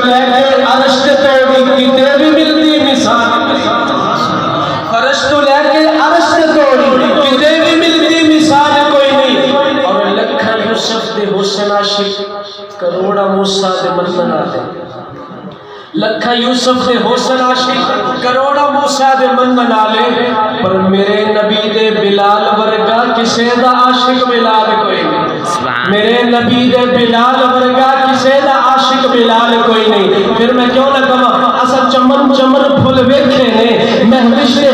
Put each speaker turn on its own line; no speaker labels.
لے کے عرش تے توڑی کتے بھی ملتی مثال فرش تو لے کے عرش تے توڑی کتے بھی ملتی مثال کوئی نہیں اور لکھا یوسف دے حسن عاشق کروڑا موسیٰ دے من بنا دے لکھا یوسف دے حسن عاشق کروڑا موسیٰ دے من بنا لے پر میرے نبی دے بلال ورگا کسے دا عاشق بلال کوئی نہیں میرے نبی دے بلال ورگا کسے دا عاشق بلال کوئی نہیں پھر میں کیوں نہ کہاں اسا چمن چمن پھول ویکھے نے مہوش نے